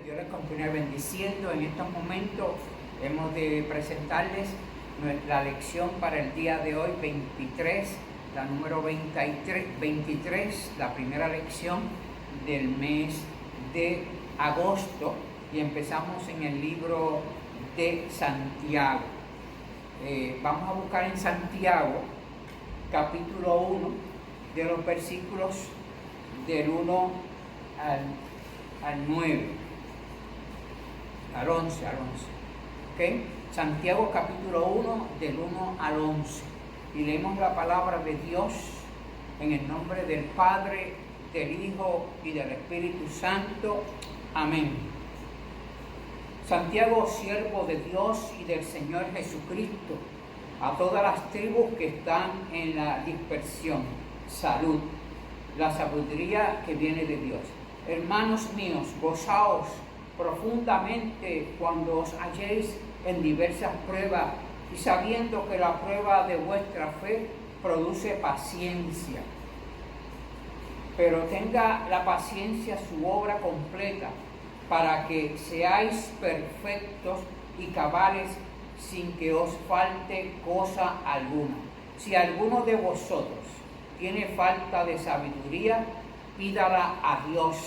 Dios les continúe bendiciendo. En estos momentos hemos de presentarles la lección para el día de hoy, 23, la número 23, la primera lección del mes de agosto, y empezamos en el libro de Santiago. Vamos a buscar en Santiago, capítulo 1, de los versículos del 1 al 9, al 11. ¿Okay? Santiago capítulo 1, del 1 al 11. Y leemos la palabra de Dios en el nombre del Padre, del Hijo y del Espíritu Santo. Amén. Santiago, siervo de Dios y del Señor Jesucristo, a todas las tribus que están en la dispersión, salud, la sabiduría que viene de Dios. Hermanos míos, gozaos profundamente cuando os halléis en diversas pruebas, y sabiendo que la prueba de vuestra fe produce paciencia. Pero tenga la paciencia su obra completa, para que seáis perfectos y cabales, sin que os falte cosa alguna. Si alguno de vosotros tiene falta de sabiduría, pídala a Dios,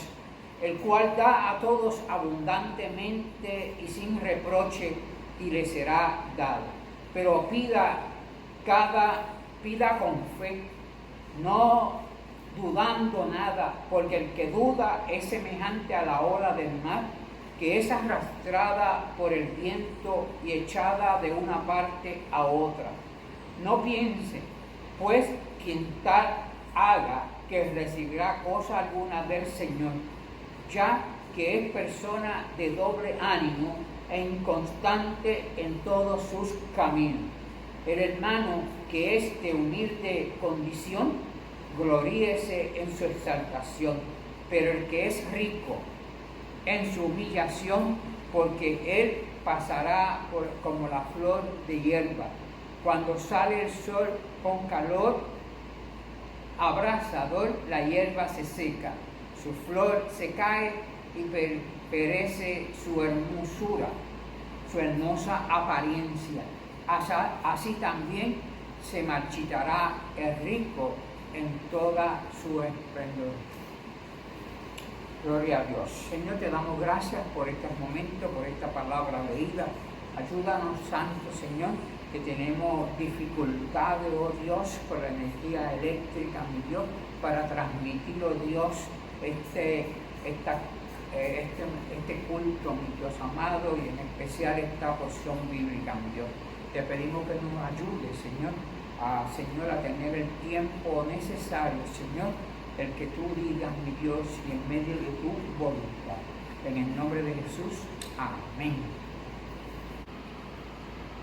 el cual da a todos abundantemente y sin reproche, y le será dado. Pero pida con fe, no dudando nada, porque el que duda es semejante a la ola del mar, que es arrastrada por el viento y echada de una parte a otra. No piense, pues, quien tal haga, que recibirá cosa alguna del Señor, ya que es persona de doble ánimo e inconstante en todos sus caminos. El hermano que es de humilde condición, gloríese en su exaltación, pero el que es rico en su humillación, porque él pasará como la flor de hierba. Cuando sale el sol con calor abrasador, la hierba se seca, su flor se cae y perece su hermosura, su hermosa apariencia. Así también se marchitará el rico en toda su esplendor. Gloria a Dios. Señor, te damos gracias por este momento, por esta palabra leída. Ayúdanos, Santo Señor, que tenemos dificultades, oh Dios, con la energía eléctrica, mi Dios, para transmitir, oh Dios, este culto, mi Dios amado, y en especial esta porción bíblica, mi Dios. Te pedimos que nos ayude, Señor, a tener el tiempo necesario, Señor, el que tú digas, mi Dios, y en medio de tu voluntad. En el nombre de Jesús, amén.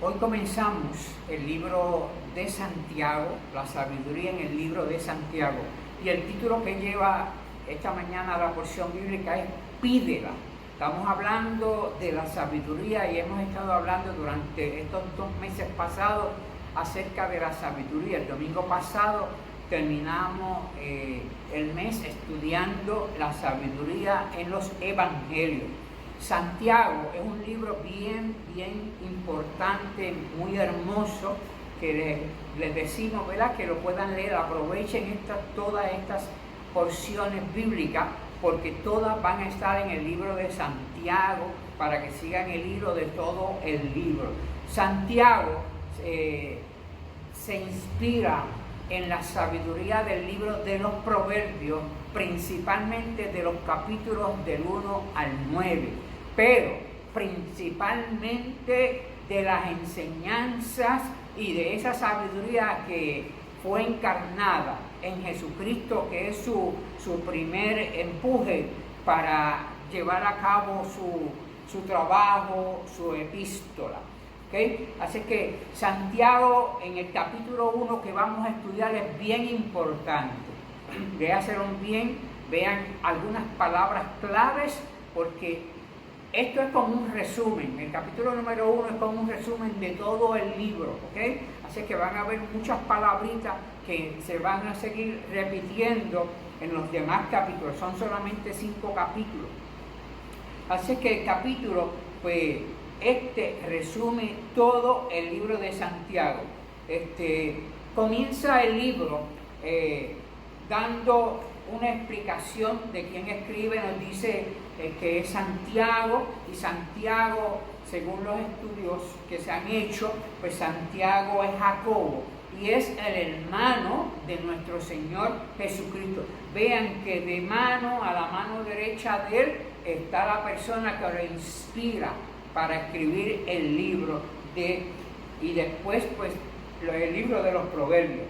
Hoy comenzamos el libro de Santiago, la sabiduría en el libro de Santiago, y el título que lleva esta mañana la porción bíblica es Pídela. Estamos hablando de la sabiduría y hemos estado hablando durante estos 2 meses pasados acerca de la sabiduría. El domingo pasado terminamos el mes estudiando la sabiduría en los evangelios. Santiago es un libro bien importante, muy hermoso, que les decimos, ¿verdad?, que lo puedan leer. Aprovechen todas estas porciones bíblicas, porque todas van a estar en el libro de Santiago, para que sigan el hilo de todo el libro. Santiago se inspira en la sabiduría del libro de los Proverbios, principalmente de los capítulos del 1 al 9, pero principalmente de las enseñanzas y de esa sabiduría que fue encarnada en Jesucristo, que es su primer empuje para llevar a cabo su trabajo, su epístola. ¿Okay? Así que Santiago, en el capítulo 1 que vamos a estudiar, es bien importante. Léaselo bien, vean algunas palabras claves, porque esto es como un resumen. El capítulo número 1 es como un resumen de todo el libro, ¿ok? Así que van a haber muchas palabritas que se van a seguir repitiendo en los demás capítulos. Son solamente 5 capítulos. Así que el capítulo, pues, resume todo el libro de Santiago. Comienza el libro dando una explicación de quién escribe. Nos dice que es Santiago, y Santiago, según los estudios que se han hecho, pues Santiago es Jacobo y es el hermano de nuestro Señor Jesucristo. Vean que de mano a la mano derecha de él está la persona que lo inspira para escribir el libro y después pues el libro de los Proverbios.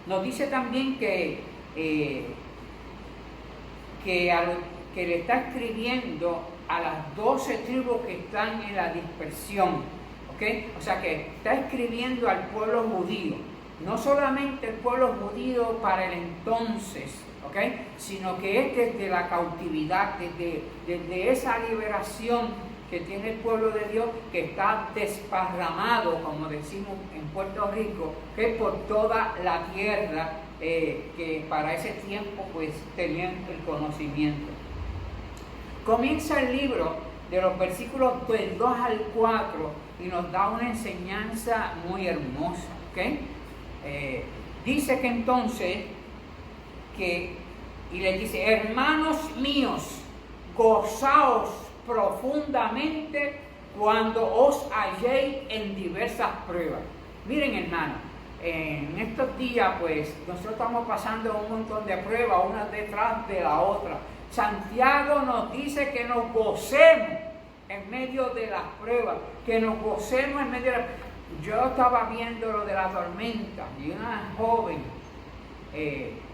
Nos dice también que le está escribiendo a las 12 tribus que están en la dispersión, ¿okay? O sea que está escribiendo al pueblo judío, no solamente el pueblo judío para el entonces, ¿okay? Sino que es desde la cautividad, desde esa liberación que tiene el pueblo de Dios, que está desparramado, como decimos en Puerto Rico, que es por toda la tierra, que para ese tiempo pues tenían el conocimiento. Comienza el libro de los versículos del 2 al 4 y nos da una enseñanza muy hermosa, ¿okay? Dice que entonces, y les dice: hermanos míos, gozaos profundamente cuando os halléis en diversas pruebas. Miren, hermanos, en estos días pues nosotros estamos pasando un montón de pruebas, una detrás de la otra. Santiago nos dice que nos gocemos en medio de las pruebas, que nos gocemos en medio de las... Yo estaba viendo lo de la tormenta y una joven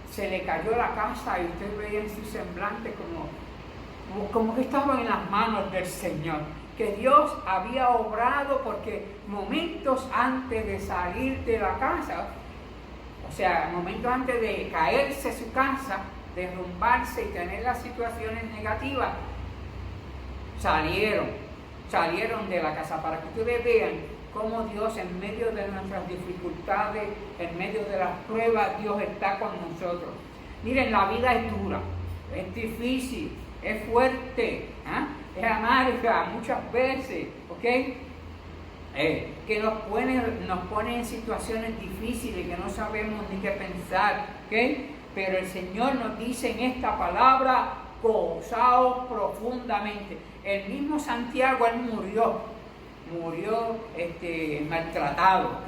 se le cayó la casa y usted veía en su semblante como que estaba en las manos del Señor, que Dios había obrado, porque momentos antes de salir de la casa, o sea, momentos antes de caerse su casa, derrumbarse y tener las situaciones negativas, salieron de la casa, para que ustedes vean cómo Dios, en medio de nuestras dificultades, en medio de las pruebas, Dios está con nosotros. Miren, la vida es dura, es difícil, es fuerte, es amarga muchas veces, ¿ok? Que nos pone en situaciones difíciles, que no sabemos ni qué pensar, ¿ok? Pero el Señor nos dice en esta palabra: gozaos profundamente. El mismo Santiago, él murió maltratado, ¿ok?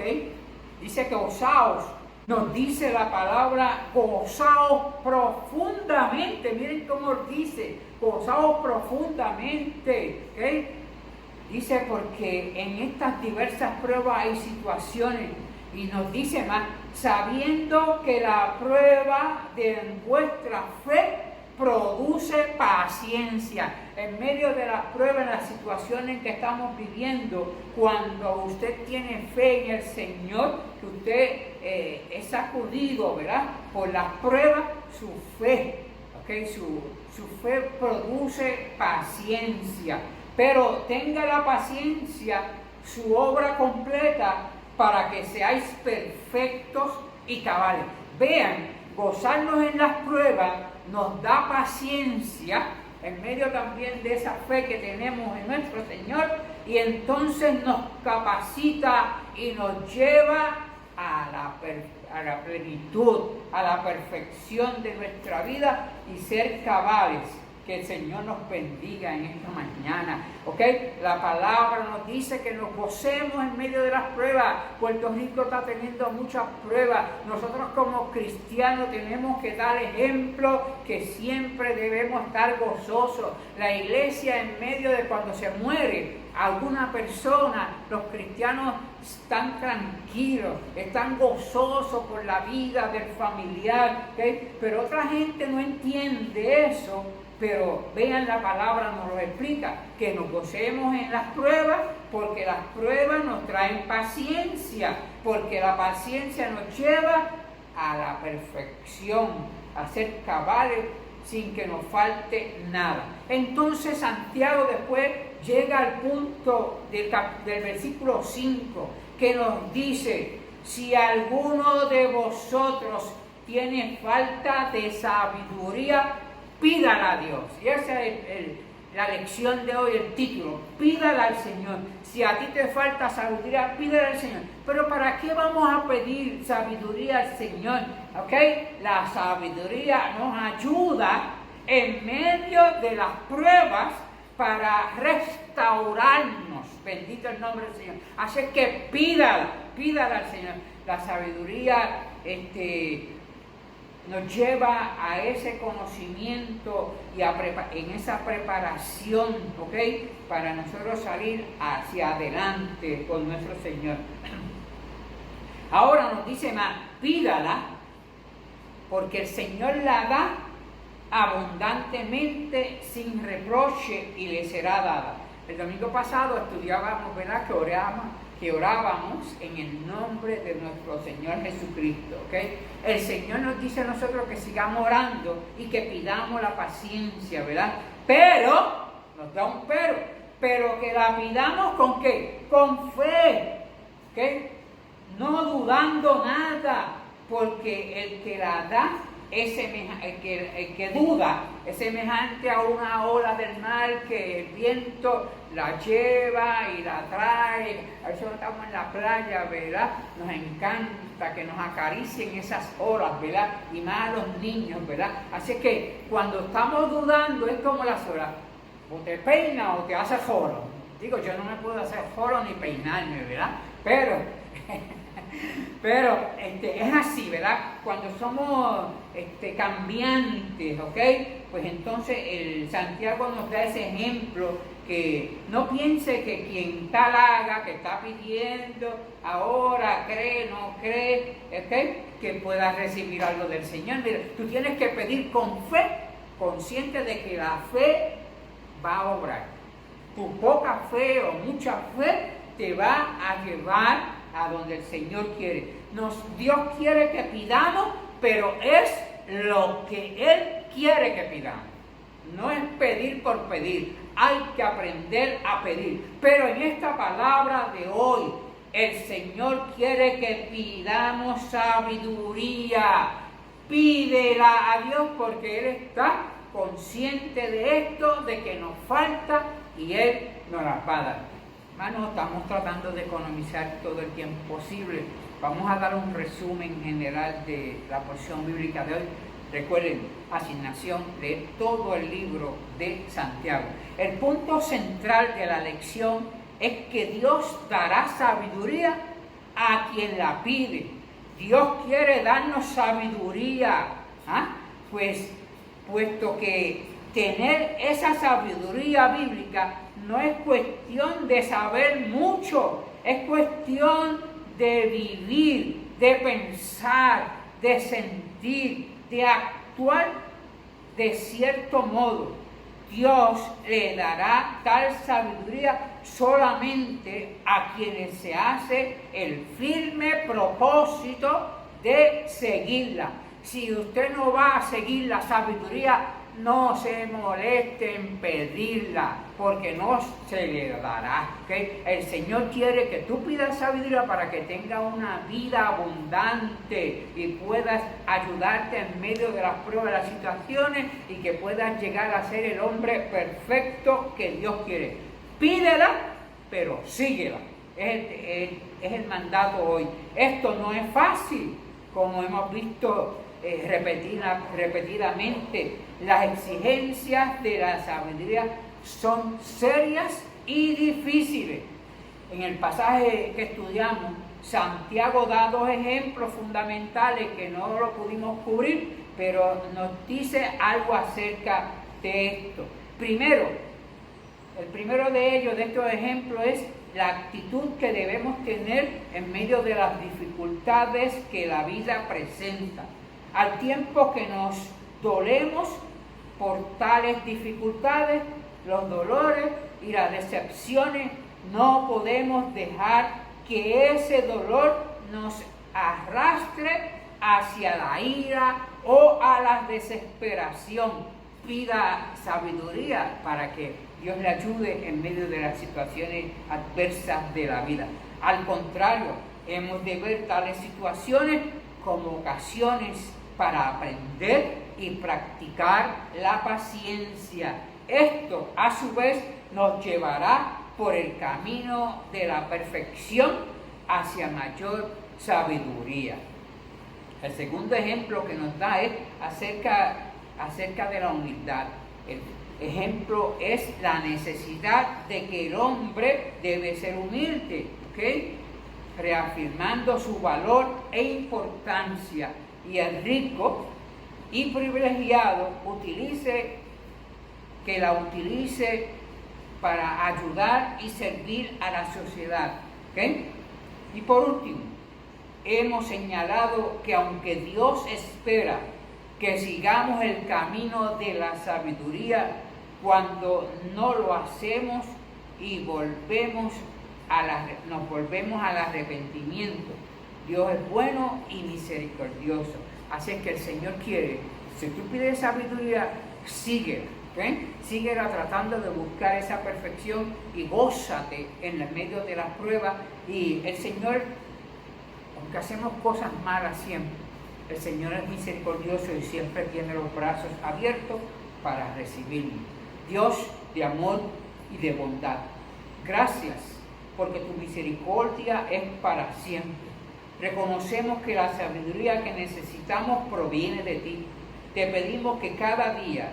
Dice que gozaos, nos dice la palabra gozaos profundamente. Miren cómo dice, gozaos profundamente, ¿ok? Dice porque en estas diversas pruebas hay situaciones, y nos dice más: sabiendo que la prueba de vuestra fe produce paciencia. En medio de las pruebas, en las situaciones que estamos viviendo, cuando usted tiene fe en el Señor, que usted es sacudido, ¿verdad?, por las pruebas, su fe, ¿okay? Su fe produce paciencia. Pero tenga la paciencia, su obra completa, para que seáis perfectos y cabales. Vean, gozarnos en las pruebas nos da paciencia, en medio también de esa fe que tenemos en nuestro Señor, y entonces nos capacita y nos lleva a la plenitud, a la perfección de nuestra vida y ser cabales. Que el Señor nos bendiga en esta mañana, ¿ok? La palabra nos dice que nos gocemos en medio de las pruebas. Puerto Rico está teniendo muchas pruebas. Nosotros como cristianos tenemos que dar ejemplo, que siempre debemos estar gozosos. La iglesia, en medio de cuando se muere alguna persona, los cristianos están tranquilos, están gozosos por la vida del familiar, ¿okay? Pero otra gente no entiende eso. Pero vean, la palabra nos lo explica, que nos gocemos en las pruebas, porque las pruebas nos traen paciencia, porque la paciencia nos lleva a la perfección, a ser cabales sin que nos falte nada. Entonces Santiago después llega al punto del versículo 5, que nos dice: si alguno de vosotros tiene falta de sabiduría, pídala a Dios. Y ese es la lección de hoy, el título, pídala al Señor. Si a ti te falta sabiduría, pídala al Señor. Pero ¿para qué vamos a pedir sabiduría al Señor? ¿Ok? La sabiduría nos ayuda en medio de las pruebas para restaurarnos. Bendito el nombre del Señor. Así que pídala al Señor. La sabiduría nos lleva a ese conocimiento y en esa preparación, ¿ok? Para nosotros salir hacia adelante con nuestro Señor. Ahora nos dice más, pídala, porque el Señor la da abundantemente, sin reproche, y le será dada. El domingo pasado estudiábamos, ¿verdad?, que orábamos en el nombre de nuestro Señor Jesucristo, ¿ok? El Señor nos dice a nosotros que sigamos orando y que pidamos la paciencia, ¿verdad? Pero, nos da un pero que la pidamos ¿con qué? Con fe, ¿ok? No dudando nada, porque el que la da es el que duda es semejante a una ola del mar que el viento la lleva y la trae. A veces estamos en la playa, ¿verdad? Nos encanta que nos acaricien esas olas, ¿verdad? Y más a los niños, ¿verdad? Así que cuando estamos dudando es como las olas, o te peinas o te haces joro. Digo, yo no me puedo hacer joro ni peinarme, ¿verdad? Pero es así, ¿verdad? Cuando somos cambiantes, ¿ok? Pues entonces el Santiago nos da ese ejemplo, que no piense que quien tal haga, que está pidiendo, ahora cree, no cree, ¿ok?, que pueda recibir algo del Señor. Mira, tú tienes que pedir con fe, consciente de que la fe va a obrar. Tu poca fe o mucha fe te va a llevar a donde el Señor quiere. Dios quiere que pidamos, pero es lo que Él quiere que pidamos. No es pedir por pedir, hay que aprender a pedir. Pero en esta palabra de hoy, el Señor quiere que pidamos sabiduría. Pídela a Dios, porque Él está consciente de esto, de que nos falta, y Él nos las va a dar. Hermanos, estamos tratando de economizar todo el tiempo posible. Vamos a dar un resumen general de la porción bíblica de hoy. Recuerden, asignación de todo el libro de Santiago. El punto central de la lección es que Dios dará sabiduría a quien la pide. Dios quiere darnos sabiduría, puesto que tener esa sabiduría bíblica no es cuestión de saber mucho, es cuestión de vivir, de pensar, de sentir, de actuar de cierto modo. Dios le dará tal sabiduría solamente a quienes se hace el firme propósito de seguirla. Si usted no va a seguir la sabiduría, no se moleste en pedirla, porque no se le dará, ¿okay? El Señor quiere que tú pidas sabiduría para que tengas una vida abundante y puedas ayudarte en medio de las pruebas, de las situaciones, y que puedas llegar a ser el hombre perfecto que Dios quiere. Pídela, pero síguela. Es el mandato hoy. Esto no es fácil, como hemos visto repetidamente. Las exigencias de la sabiduría son serias y difíciles. En el pasaje que estudiamos, Santiago da dos ejemplos fundamentales que no lo pudimos cubrir, pero nos dice algo acerca de esto. El primero de ellos, de estos ejemplos, es la actitud que debemos tener en medio de las dificultades que la vida presenta. Al tiempo que nos dolemos por tales dificultades, los dolores y las decepciones, no podemos dejar que ese dolor nos arrastre hacia la ira o a la desesperación. Pida sabiduría para que Dios le ayude en medio de las situaciones adversas de la vida. Al contrario, hemos de ver tales situaciones como ocasiones para aprender y practicar la paciencia Esto, a su vez, nos llevará por el camino de la perfección hacia mayor sabiduría. El segundo ejemplo que nos da es acerca de la humildad. El ejemplo es la necesidad de que el hombre debe ser humilde, ¿ok? Reafirmando su valor e importancia, y el rico y privilegiado que la utilice para ayudar y servir a la sociedad, ¿ok? Y por último, hemos señalado que aunque Dios espera que sigamos el camino de la sabiduría, cuando no lo hacemos y nos volvemos al arrepentimiento, Dios es bueno y misericordioso. Así que el Señor quiere, si tú pides sabiduría, síguela, ¿okay? Síguela tratando de buscar esa perfección y gózate en el medio de las pruebas. Y el Señor, aunque hacemos cosas malas siempre, el Señor es misericordioso y siempre tiene los brazos abiertos para recibirnos. Dios de amor y de bondad, gracias porque tu misericordia es para siempre. Reconocemos que la sabiduría que necesitamos proviene de ti. Te pedimos que cada día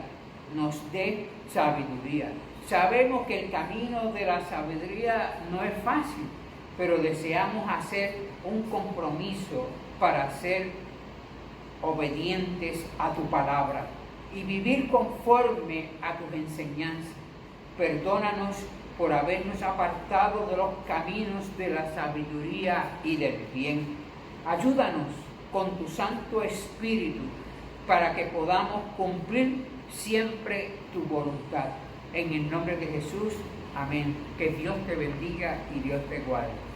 nos dé sabiduría. Sabemos que el camino de la sabiduría no es fácil, pero deseamos hacer un compromiso para ser obedientes a tu palabra y vivir conforme a tus enseñanzas. Perdónanos por habernos apartado de los caminos de la sabiduría y del bien. Ayúdanos con tu Santo Espíritu para que podamos cumplir siempre tu voluntad. En el nombre de Jesús, amén. Que Dios te bendiga y Dios te guarde.